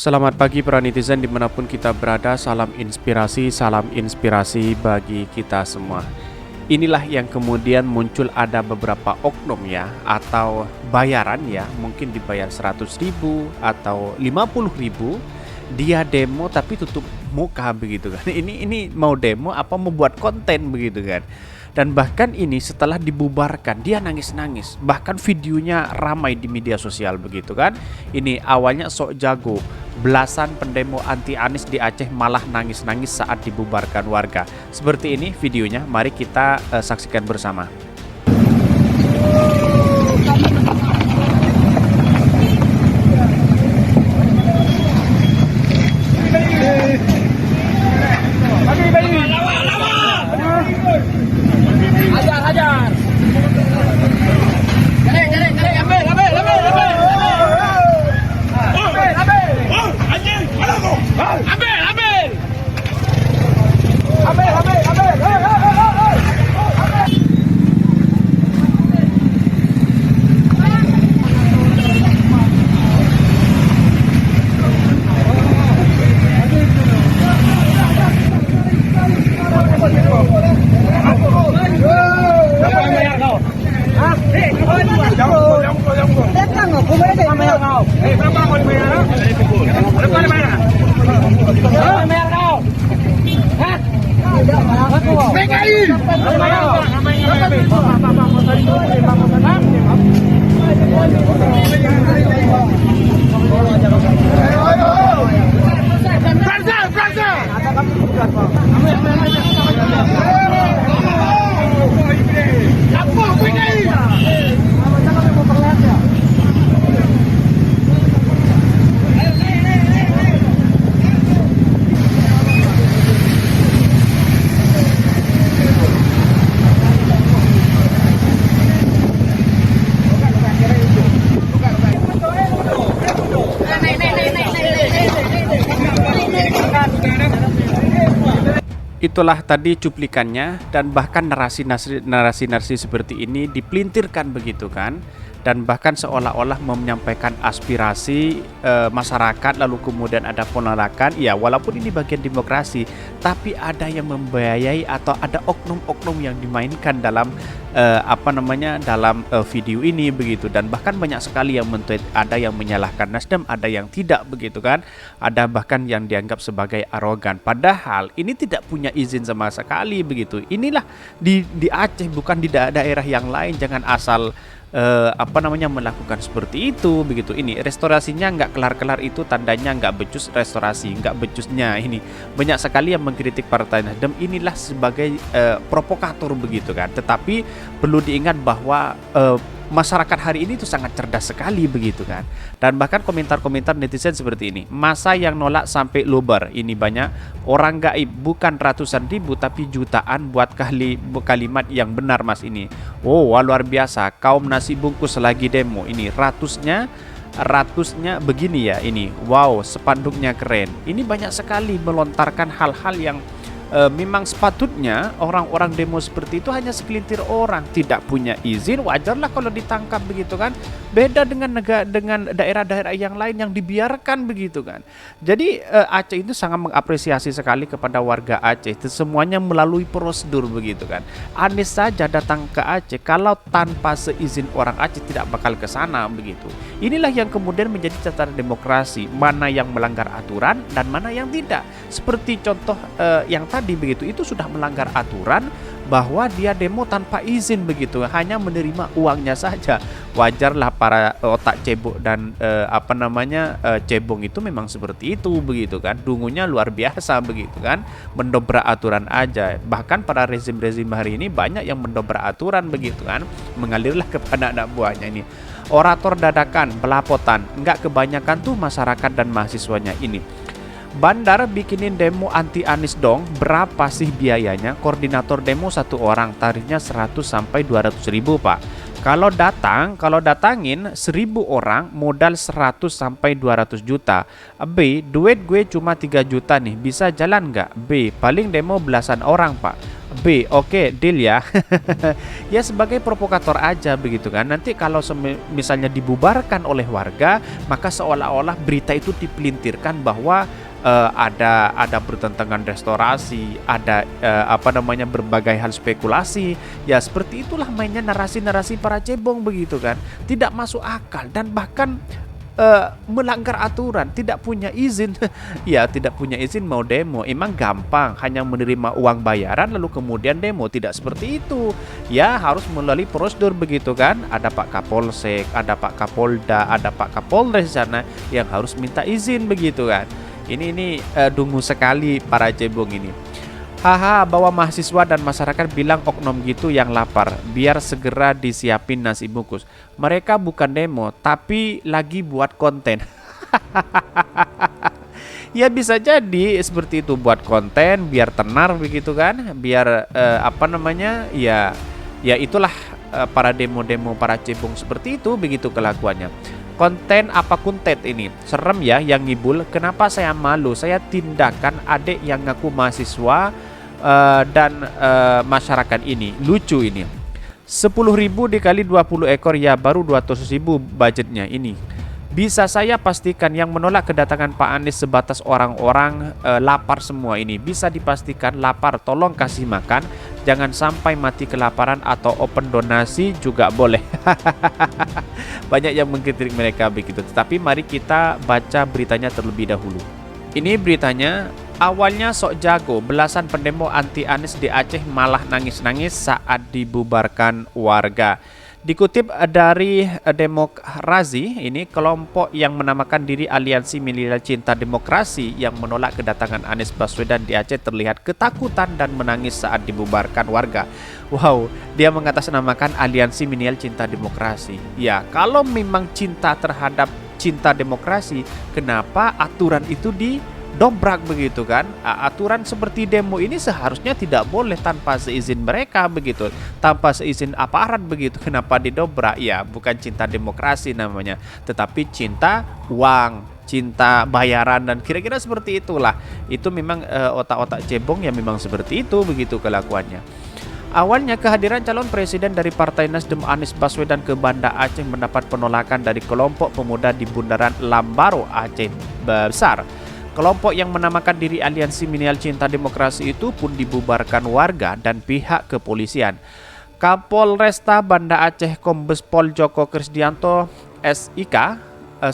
Selamat pagi para netizen dimanapun kita berada, salam inspirasi bagi kita semua. Inilah yang kemudian muncul ada beberapa oknum ya, atau bayaran ya, mungkin dibayar 100.000 atau 50.000, dia demo tapi tutup muka begitu kan. Ini mau demo apa membuat konten begitu kan. Dan bahkan ini setelah dibubarkan dia nangis-nangis. Bahkan videonya ramai di media sosial begitu kan. Ini awalnya sok jago. Belasan pendemo anti Anies di Aceh malah nangis-nangis saat dibubarkan warga. Seperti ini videonya, mari kita saksikan bersama. Itulah tadi cuplikannya, dan bahkan narasi seperti ini dipelintirkan begitu kan, dan bahkan seolah-olah menyampaikan aspirasi masyarakat, lalu kemudian ada penolakan. Ya, walaupun ini bagian demokrasi, tapi ada yang membiayai atau ada oknum-oknum yang dimainkan dalam dalam video ini begitu. Dan bahkan banyak sekali yang men-tweet, ada yang menyalahkan Nasdem, ada yang tidak begitu kan, ada bahkan yang dianggap sebagai arogan, padahal ini tidak punya izin sama sekali begitu. Inilah di Aceh, bukan di daerah yang lain. Jangan asal melakukan seperti itu begitu. Ini restorasinya nggak kelar-kelar, itu tandanya nggak becus restorasi, nggak becusnya. Ini banyak sekali yang mengkritik Partai Nasdem inilah sebagai provokator begitu kan. Tetapi perlu diingat bahwa masyarakat hari ini tuh sangat cerdas sekali begitu kan. Dan bahkan komentar-komentar netizen seperti ini, masa yang nolak sampai luber. Ini banyak orang gaib, bukan ratusan ribu tapi jutaan buat kalimat yang benar mas ini. Oh, luar biasa, kaum nasi bungkus lagi demo. Ini ratusnya begini ya ini. Wow, spanduknya keren. Ini banyak sekali melontarkan hal-hal yang memang sepatutnya orang-orang demo seperti itu hanya segelintir orang, tidak punya izin. Wajarlah kalau ditangkap begitu kan. Beda dengan daerah-daerah yang lain yang dibiarkan begitu kan. Jadi Aceh itu sangat mengapresiasi sekali kepada warga Aceh. Itu semuanya melalui prosedur begitu kan. Anies saja datang ke Aceh, kalau tanpa seizin orang Aceh tidak bakal ke sana begitu. Inilah yang kemudian menjadi catatan demokrasi, mana yang melanggar aturan dan mana yang tidak. Seperti contoh yang tadi begitu, itu sudah melanggar aturan bahwa dia demo tanpa izin begitu, hanya menerima uangnya saja. Wajarlah para otak cebok dan cebong itu memang seperti itu begitu kan. Dungunya luar biasa begitu kan, mendobrak aturan aja. Bahkan para rezim-rezim hari ini banyak yang mendobrak aturan begitu kan, mengalirlah kepada anak buahnya. Ini orator dadakan, pelapotan, enggak kebanyakan tuh masyarakat dan mahasiswanya ini. Bandar bikinin demo anti Anies dong, berapa sih biayanya? Koordinator demo 1 orang, tarifnya 100 sampai 200 ribu pak. Kalau datangin 1.000 orang modal 100 sampai 200 juta. B, duit gue cuma 3 juta nih, bisa jalan nggak? B, paling demo belasan orang pak. B, oke, deal ya. Ya sebagai provokator aja begitu kan. Nanti kalau misalnya dibubarkan oleh warga, maka seolah-olah berita itu dipelintirkan bahwa ada bertentangan restorasi, ada berbagai hal spekulasi. Ya seperti itulah mainnya narasi-narasi para cebong begitu kan. Tidak masuk akal dan bahkan melanggar aturan, tidak punya izin. Ya tidak punya izin mau demo, emang gampang hanya menerima uang bayaran lalu kemudian demo? Tidak seperti itu. Ya harus melalui prosedur begitu kan. Ada Pak Kapolsek, ada Pak Kapolda, ada Pak Kapolres sana yang harus minta izin begitu kan. Ini dungu sekali para cebong ini. Haha, bahwa mahasiswa dan masyarakat bilang oknum gitu yang lapar, biar segera disiapin nasi bungkus. Mereka bukan demo, tapi lagi buat konten. Ya bisa jadi seperti itu, buat konten biar tenar begitu kan, biar ya itulah para demo-demo para cebong seperti itu begitu kelakuannya. Konten apa kuntet ini? Serem ya yang ngibul. Kenapa saya malu? Saya tindakan adik yang ngaku mahasiswa dan masyarakat ini. Lucu ini. 10.000 dikali 20 ekor ya baru 200.000 budgetnya ini. Bisa saya pastikan yang menolak kedatangan Pak Anies sebatas orang-orang lapar semua ini. Bisa dipastikan lapar, tolong kasih makan. Jangan sampai mati kelaparan atau open donasi juga boleh. Banyak yang mengkritik mereka begitu. Tetapi mari kita baca beritanya terlebih dahulu. Ini beritanya, awalnya sok jago, belasan pendemo anti Anies di Aceh malah nangis-nangis saat dibubarkan warga. Dikutip dari Demokrasi, ini kelompok yang menamakan diri Aliansi Milenial Cinta Demokrasi yang menolak kedatangan Anies Baswedan di Aceh terlihat ketakutan dan menangis saat dibubarkan warga. Wow, dia mengatasnamakan Aliansi Milenial Cinta Demokrasi. Ya, kalau memang cinta terhadap cinta demokrasi, kenapa aturan itu dobrak begitu kan? Aturan seperti demo ini seharusnya tidak boleh tanpa seizin mereka begitu, tanpa seizin aparat begitu. Kenapa didobrak? Ya bukan cinta demokrasi namanya, tetapi cinta uang, cinta bayaran dan kira-kira seperti itulah. Itu memang otak-otak cebong yang memang seperti itu begitu kelakuannya. Awalnya kehadiran calon presiden dari Partai Nasdem Anies Baswedan ke Banda Aceh mendapat penolakan dari kelompok pemuda di Bundaran Lambaro Aceh Besar. Kelompok yang menamakan diri Aliansi Milenial Cinta Demokrasi itu pun dibubarkan warga dan pihak kepolisian. Kapolresta Banda Aceh Kombes Pol Joko Krisdianto SIK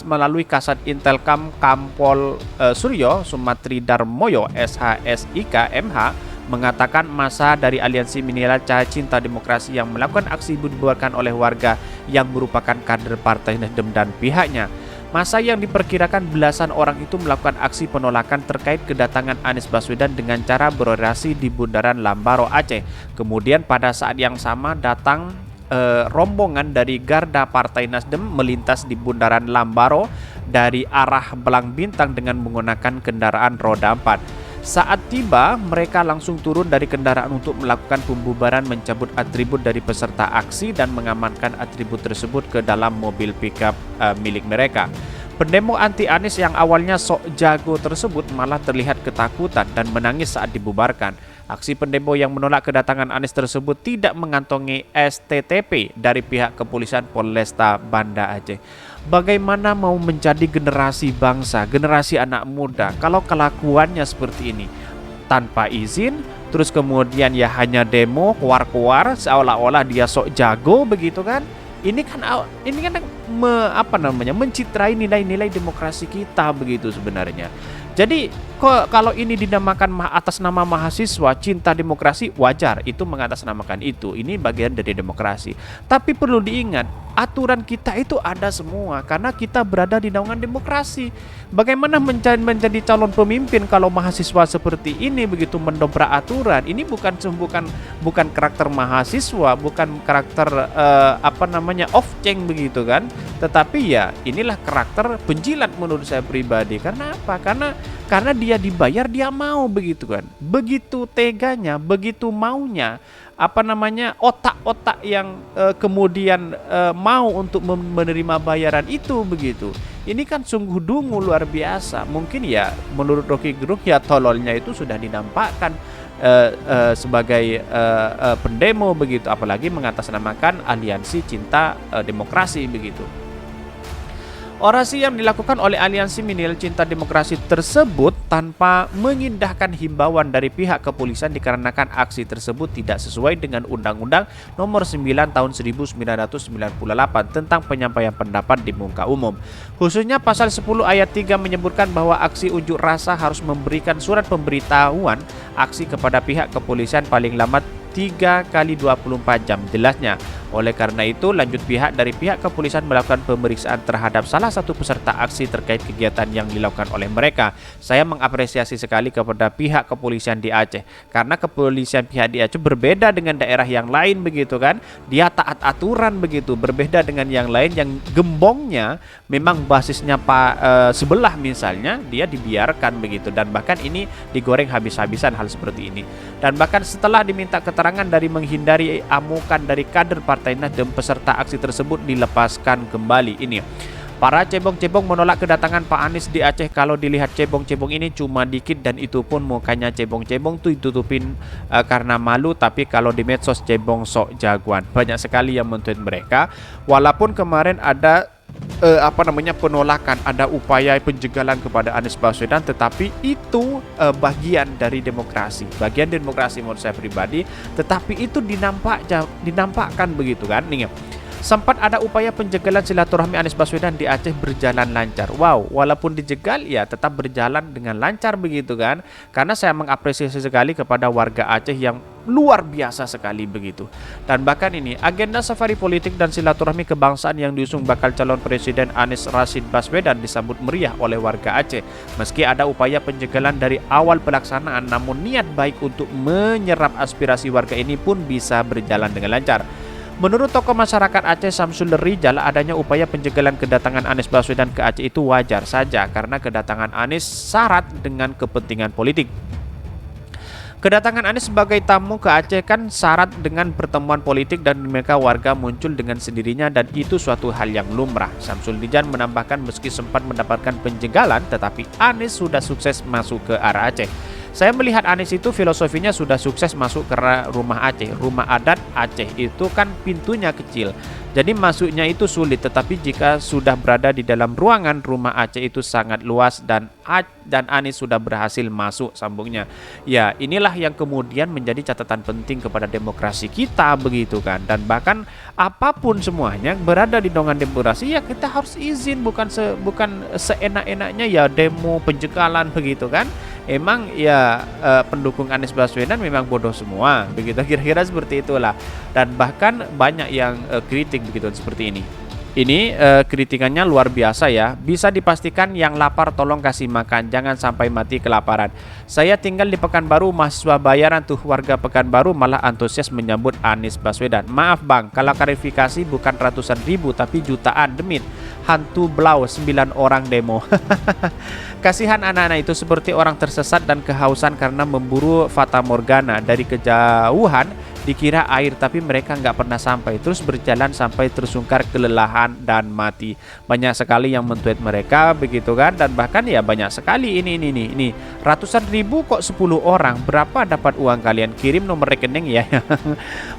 melalui Kasat Intelkam Kampol Suryo Sumatri Darmoyo SHSIK MH mengatakan masa dari Aliansi Milenial Cinta Demokrasi yang melakukan aksi dibubarkan oleh warga yang merupakan kader Partai Nasdem dan pihaknya. Masa yang diperkirakan belasan orang itu melakukan aksi penolakan terkait kedatangan Anies Baswedan dengan cara berorasi di Bundaran Lambaro Aceh. Kemudian pada saat yang sama datang rombongan dari Garda Partai Nasdem melintas di Bundaran Lambaro dari arah Belang Bintang dengan menggunakan kendaraan roda 4. Saat tiba, mereka langsung turun dari kendaraan untuk melakukan pembubaran, mencabut atribut dari peserta aksi dan mengamankan atribut tersebut ke dalam mobil pickup milik mereka. Pendemo anti Anies yang awalnya sok jago tersebut malah terlihat ketakutan dan menangis saat dibubarkan. Aksi pendemo yang menolak kedatangan Anies tersebut tidak mengantongi STTP dari pihak kepolisian Polresta Banda Aceh. Bagaimana mau menjadi generasi bangsa, generasi anak muda kalau kelakuannya seperti ini? Tanpa izin, terus kemudian ya hanya demo, keluar-keluar seolah-olah dia sok jago begitu kan? Ini kan mencitrai nilai-nilai demokrasi kita begitu sebenarnya. Jadi kalau ini dinamakan atas nama mahasiswa cinta demokrasi, wajar, itu mengatasnamakan itu. Ini bagian dari demokrasi. Tapi perlu diingat, aturan kita itu ada semua karena kita berada di naungan demokrasi. Bagaimana menjadi calon pemimpin kalau mahasiswa seperti ini begitu mendobrak aturan? Ini bukan karakter mahasiswa, bukan karakter off-ceng begitu kan? Tetapi ya inilah karakter penjilat menurut saya pribadi. Karena apa? Karena dia dia dibayar dia mau begitu kan. Begitu teganya, begitu maunya, otak-otak yang kemudian mau untuk menerima bayaran itu begitu. Ini kan sungguh dungu luar biasa. Mungkin ya menurut Rocky Gerung ya tololnya itu sudah dinampakkan sebagai pendemo begitu, apalagi mengatasnamakan aliansi cinta demokrasi begitu. Orasi yang dilakukan oleh aliansi milenial cinta demokrasi tersebut tanpa mengindahkan himbauan dari pihak kepolisian dikarenakan aksi tersebut tidak sesuai dengan Undang-Undang Nomor 9 Tahun 1998 tentang penyampaian pendapat di muka umum. Khususnya pasal 10 ayat 3 menyebutkan bahwa aksi unjuk rasa harus memberikan surat pemberitahuan aksi kepada pihak kepolisian paling lambat 3 kali 24 jam jelasnya. Oleh karena itu, lanjut pihak dari pihak kepolisian melakukan pemeriksaan terhadap salah satu peserta aksi terkait kegiatan yang dilakukan oleh mereka. Saya mengapresiasi sekali kepada pihak kepolisian di Aceh, karena kepolisian pihak di Aceh berbeda dengan daerah yang lain begitu kan. Dia taat aturan begitu, berbeda dengan yang lain yang gembongnya memang basisnya sebelah misalnya, dia dibiarkan begitu, dan bahkan ini digoreng habis-habisan hal seperti ini. Dan bahkan setelah diminta keterangan dari menghindari amukan dari kader Partai Nasdem, peserta aksi tersebut dilepaskan kembali. Ini para cebong-cebong menolak kedatangan Pak Anies di Aceh. Kalau dilihat cebong-cebong ini cuma dikit, dan itu pun mukanya cebong-cebong tuh ditutupin karena malu. Tapi kalau di medsos cebong sok jagoan, banyak sekali yang men-tweet mereka. Walaupun kemarin ada penolakan, ada upaya penjegalan kepada Anies Baswedan, tetapi itu bagian dari demokrasi, menurut saya pribadi. Tetapi itu dinampakkan begitu kan. Nih, sempat ada upaya penjegalan silaturahmi Anies Baswedan di Aceh berjalan lancar. Wow, walaupun dijegal ya tetap berjalan dengan lancar begitu kan. Karena saya mengapresiasi sekali kepada warga Aceh yang luar biasa sekali begitu. Dan bahkan ini agenda safari politik dan silaturahmi kebangsaan yang diusung bakal calon presiden Anies Rashid Baswedan disambut meriah oleh warga Aceh. Meski ada upaya penjegalan dari awal pelaksanaan, namun niat baik untuk menyerap aspirasi warga ini pun bisa berjalan dengan lancar. Menurut tokoh masyarakat Aceh Samsul Rijal, adanya upaya penjegalan kedatangan Anies Baswedan ke Aceh itu wajar saja karena kedatangan Anies syarat dengan kepentingan politik. Kedatangan Anies sebagai tamu ke Aceh kan syarat dengan pertemuan politik dan mereka warga muncul dengan sendirinya, dan itu suatu hal yang lumrah. Samsul Rijal menambahkan meski sempat mendapatkan penjegalan, tetapi Anies sudah sukses masuk ke arah Aceh. Saya melihat Anies itu filosofinya sudah sukses masuk ke rumah Aceh. Rumah adat Aceh itu kan pintunya kecil, jadi masuknya itu sulit. Tetapi jika sudah berada di dalam ruangan, rumah Aceh itu sangat luas dan Anies sudah berhasil masuk, sambungnya. Ya, inilah yang kemudian menjadi catatan penting kepada demokrasi kita begitu kan. Dan bahkan apapun semuanya berada di naungan demokrasi, ya kita harus izin, bukan seenak-enaknya ya demo penjekalan begitu kan. Emang ya pendukung Anies Baswedan memang bodoh semua begitu, kira-kira seperti itulah. Dan bahkan banyak yang kritik begitu seperti ini. Ini kritikannya luar biasa ya. Bisa dipastikan yang lapar tolong kasih makan, jangan sampai mati kelaparan. Saya tinggal di Pekanbaru, mahasiswa bayaran tuh, warga Pekanbaru malah antusias menyambut Anies Baswedan. Maaf bang, kalau klarifikasi bukan ratusan ribu tapi jutaan demit. Hantu Blau 9 orang demo. Kasihan anak-anak itu seperti orang tersesat dan kehausan karena memburu fata morgana. Dari kejauhan dikira air, tapi mereka nggak pernah sampai, terus berjalan sampai tersungkar kelelahan dan mati. Banyak sekali yang men-tweet mereka begitu kan. Dan bahkan ya banyak sekali ini ratusan ribu kok 10 orang, berapa dapat uang kalian? Kirim nomor rekening ya.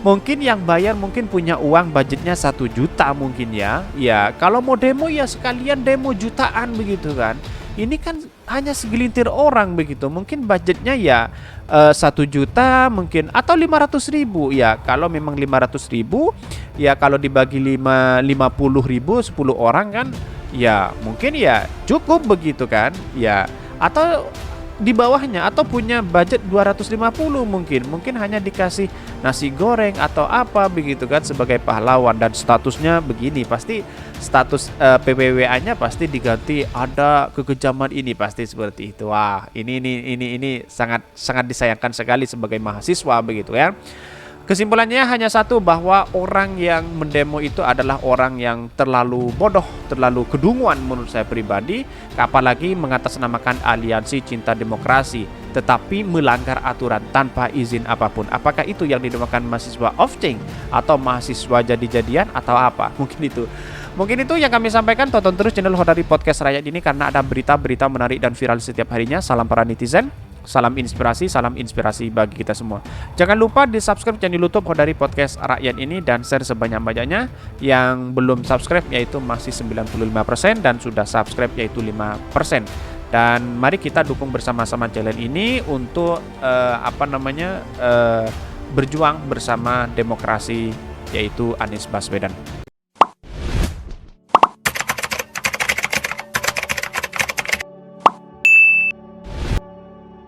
Mungkin yang bayar mungkin punya uang budgetnya 1 juta mungkin ya. Ya kalau mau demo ya sekalian demo jutaan begitu kan. Ini kan hanya segelintir orang begitu, mungkin budgetnya ya 1 juta mungkin, atau 500 ribu. Ya kalau memang 500 ribu, ya kalau dibagi 50 ribu 10 orang kan, ya mungkin ya cukup begitu kan. Ya atau di bawahnya, atau punya budget 250 mungkin hanya dikasih nasi goreng atau apa begitu kan sebagai pahlawan. Dan statusnya begini, pasti status PPWA-nya pasti diganti ada kekejaman ini, pasti seperti itu. Wah, ini sangat disayangkan sekali sebagai mahasiswa begitu ya. Kesimpulannya hanya satu, bahwa orang yang mendemo itu adalah orang yang terlalu bodoh, terlalu kedunguan menurut saya pribadi, apalagi mengatasnamakan aliansi cinta demokrasi, tetapi melanggar aturan tanpa izin apapun. Apakah itu yang dinamakan mahasiswa off-chain atau mahasiswa jadi-jadian atau apa? Mungkin itu yang kami sampaikan. Tonton terus channel Hodari Podcast Rakyat ini karena ada berita-berita menarik dan viral setiap harinya. Salam para netizen. Salam inspirasi bagi kita semua. Jangan lupa di subscribe channel YouTube Hodari Podcast Rakyat ini dan share sebanyak-banyaknya. Yang belum subscribe yaitu masih 95% dan sudah subscribe yaitu 5%. Dan mari kita dukung bersama-sama channel ini untuk berjuang bersama demokrasi, yaitu Anies Baswedan.